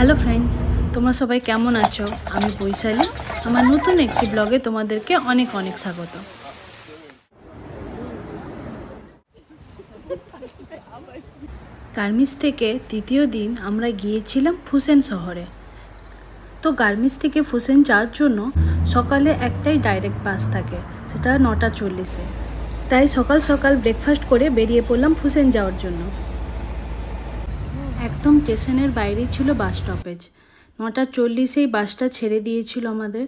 Hello friends, তোমরা সবাই কেমন আছো? আমি বৈশালী। আমার নতুন একটি ব্লগে তোমাদেরকে অনেক অনেক স্বাগত। গার্মেন্টস থেকে তৃতীয় দিন আমরা গিয়েছিলাম ফুসেন শহরে। তো গার্মেন্টস থেকে ফুসেন যাওয়ার জন্য সকালে একটাই ডাইরেক্ট বাস থাকে, সেটা 9:40-এ। তাই সকাল সকাল ব্রেকফাস্ট করে বেরিয়ে পড়লাম ফুসেন যাওয়ার জন্য। একদম স্টেশনের বাইরেই ছিল বাস স্টপেজ। 9:40-এই বাসটা ছেড়ে দিয়েছিল আমাদের।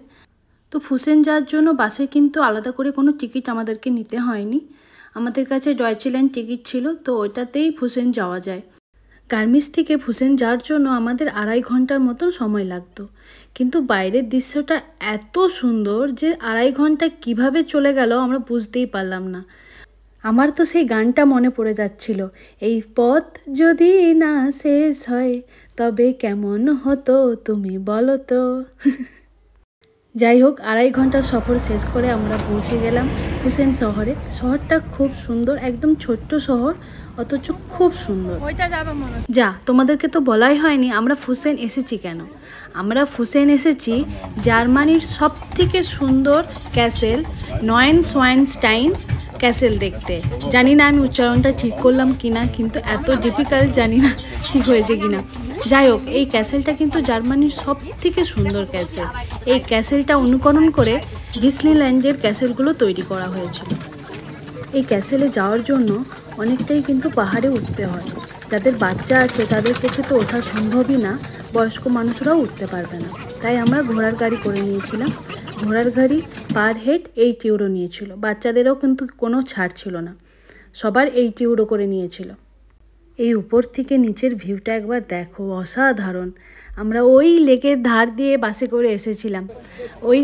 তো ফুসেন যাওয়ার জন্য বাসে কিন্তু আলাদা করে কোনো টিকিট আমাদেরকে নিতে হয়নি। আমাদের কাছে ডয়চে লাইন টিকিট ছিল, তো ওইটাতেই ফুসেন যাওয়া যায়। গার্মেন্টস থেকে ফুসেন যাওয়ার জন্য আমাদের 2.5 ঘন্টার মতো সময় লাগতো, কিন্তু বাইরের দৃশ্যটা এত সুন্দর যে 2.5 ঘন্টা কিভাবে চলে গেল আমরা বুঝতেই পারলাম না। আমার তো সেই গানটা মনে পড়ে যাচ্ছিল, এই পথ যদি না শেষ হয় তবে কেমন হতো তুমি বলো তো। যাই হোক, 2.5 ঘন্টার সফর শেষ করে আমরা পৌঁছে গেলাম ফুসেন শহরে। শহরটা খুব সুন্দর, একদম ছোট্ট শহর, অথচ খুব সুন্দর। যা, তোমাদেরকে তো বলাই হয়নি আমরা ফুসেন এসেছি কেন। আমরা ফুসেন এসেছি জার্মানির সবথেকে সুন্দর ক্যাসেল নয়েনশোয়াইনস্টাইন ক্যাসেল দেখতে। জানি না আমি উচ্চারণটা ঠিক করলাম কিনা, কিন্তু এত ডিফিকাল্ট জানি না ঠিক হয়েছে কিনা। যাই হোক, এই ক্যাসেলটা কিন্তু জার্মানির সবথেকে সুন্দর ক্যাসেল। এই ক্যাসেলটা অনুকরণ করে ডিজনিল্যান্ডের ক্যাসেলগুলো তৈরি করা হয়েছিল। এই ক্যাসেলে যাওয়ার জন্য অনেকটাই কিন্তু পাহাড়ে উঠতে হয়। যাদের বাচ্চা আছে তাদের পক্ষে তো ওঠা সম্ভবই না, বয়স্ক মানুষরাও উঠতে পারবে না। তাই আমরা ঘোড়ার গাড়ি করে নিয়েছিলাম। ঘোড়ার গাড়ি পার হেড 8 ইউরো নিয়েছিল। বাচ্চাদেরও কিন্তু কোনো ছাড় ছিল না, সবার 8 ইউরো করে নিয়েছিল। এই উপর থেকে নিচের ভিউটা একবার দেখো, অসাধারণ। আমরা ওই লেকের ধার দিয়ে বাসে করে এসেছিলাম,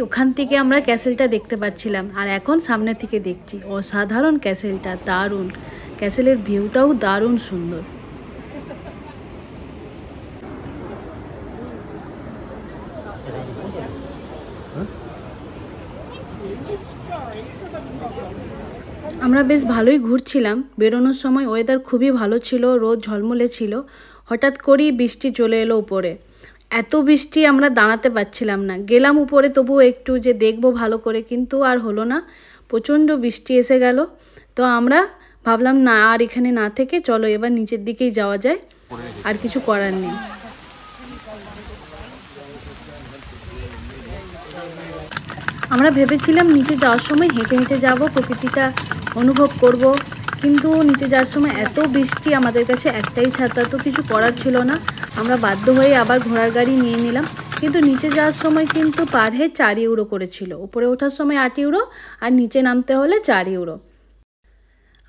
ওখান থেকে আমরা ক্যাসেলটা দেখতে পাচ্ছিলাম। আর এখন সামনে থেকে দেখছি, অসাধারণ ক্যাসেলটা, দারুণ। ক্যাসেলের ভিউটাও দারুণ সুন্দর। আমরা বেশ ভালোই ঘুরছিলাম। বেরোনোর সময় ওয়েদার খুবই ভালো ছিল, রোদ ঝলমলে ছিল। হঠাৎ করেই বৃষ্টি চলে এলো উপরে। এত বৃষ্টি আমরা দাঁড়াতে পারছিলাম না। গেলাম উপরে তবুও একটু যে দেখবো ভালো করে, কিন্তু আর হলো না। প্রচণ্ড বৃষ্টি এসে গেল। তো আমরা ভাবলাম না, আর এখানে না থেকে চলো এবার নিচের দিকেই যাওয়া যায়, আর কিছু করার নেই। আমরা ভেবেছিলাম নিচে যাওয়ার সময় হেঁটে হেঁটে যাব, প্রকৃতিটা অনুভব করব, কিন্তু নিচে যাওয়ার সময় এত বৃষ্টি, আমাদের কাছে একটাই ছাতা, তো কিছু করার ছিল না। আমরা বাধ্য হয়ে আবার ঘোড়ার গাড়ি নিয়ে নিলাম। কিন্তু নিচে যাওয়ার সময় কিন্তু পার হেড 4 ইউরো করেছিল। উপরে ওঠার সময় 8 ইউরো, আর নিচে নামতে হলে 4 ইউরো।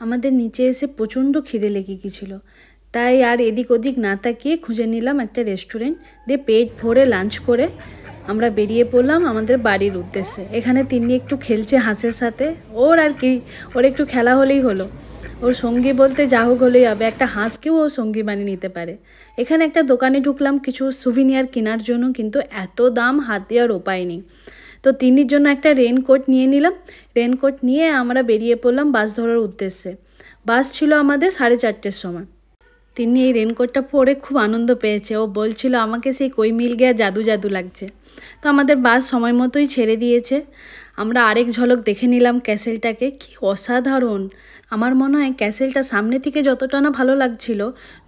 আমাদের নিচে এসে প্রচণ্ড খিদে লেগে গিয়েছিল, তাই আর এদিক ওদিক না তাকিয়ে খুঁজে নিলাম একটা রেস্টুরেন্ট, দিয়ে পেট ভরে লাঞ্চ করে আমরা বেরিয়ে পড়লাম আমাদের বাড়ির উদ্দেশ্যে। এখানে তিনি একটু খেলছে হাঁসের সাথে, ওর আর কি, ওর একটু খেলা হলেই হলো। ওর সঙ্গী বলতে যা হোক হলেই হবে, একটা হাঁসকেও ও সঙ্গী বানিয়ে নিতে পারে। এখানে একটা দোকানে ঢুকলাম কিছু সুভিনিয়ার কেনার জন্য, কিন্তু এত দাম, হাত দেওয়ার উপায় নেই। তো তিন্নির জন্য একটা রেনকোট নিয়ে নিলাম। রেনকোট নিয়ে আমরা বেরিয়ে পড়লাম বাস ধরার উদ্দেশ্যে। বাস ছিল আমাদের 4:30-এর সময়। তিনি এই রেনকোটটা পরে খুব আনন্দ পেয়েছে। ও বলছিল আমাকে সেই কই মিল গিয়া জাদু জাদু লাগছে। তো আমাদের বাস সময় মতোই ছেড়ে দিয়েছে। আমরা আরেক ঝলক দেখে নিলাম ক্যাসেলটাকে, কি অসাধারণ। আমার মনে হয় ক্যাসেলটা সামনে থেকে যতটা না ভালো লাগছিল,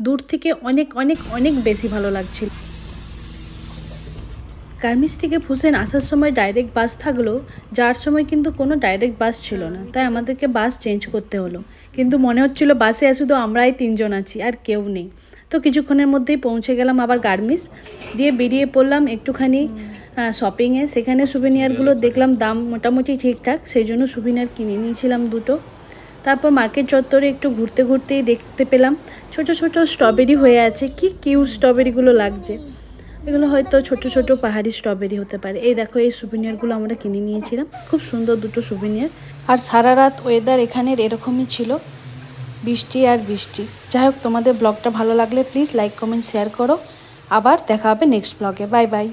দূর থেকে অনেক অনেক অনেক বেশি ভালো লাগছিল। গার্মেন্টস থেকে ফুসেন আসার সময় ডাইরেক্ট বাস থাকলেও যাওয়ার সময় কিন্তু কোনো ডাইরেক্ট বাস ছিল না, তাই আমাদেরকে বাস চেঞ্জ করতে হলো। কিন্তু মনে হচ্ছিল বাসে শুধু আমরাই 3 জন আছি, আর কেউ নেই। তো কিছুক্ষণের মধ্যেই পৌঁছে গেলাম আবার গার্মেন্টস, দিয়ে বেরিয়ে পড়লাম একটুখানি শপিংয়ে। সেখানে সুভিনিয়ারগুলো দেখলাম দাম মোটামুটি ঠিকঠাক, সেই জন্য সুভিনিয়ার কিনে নিয়েছিলাম 2টো। তারপর মার্কেট চত্বরে একটু ঘুরতে ঘুরতেই দেখতে পেলাম ছোট ছোট স্ট্রবেরি হয়ে আছে। কি কিউট স্ট্রবেরিগুলো লাগছে। এগুলো হয়তো ছোট ছোট পাহাড়ি স্ট্রবেরি হতে পারে। এই দেখো, এই সুভিনিয়ারগুলো আমরা কিনে নিয়েছিলাম, খুব সুন্দর 2টো সুভিনিয়ার। আর সারা রাত ওয়েদার এখানের এরকমই ছিল, বৃষ্টি আর বৃষ্টি। যাই হোক, তোমাদের ব্লগটা ভালো লাগলে প্লিজ লাইক কমেন্ট শেয়ার করো। আবার দেখা হবে নেক্সট ব্লগে। Bye bye.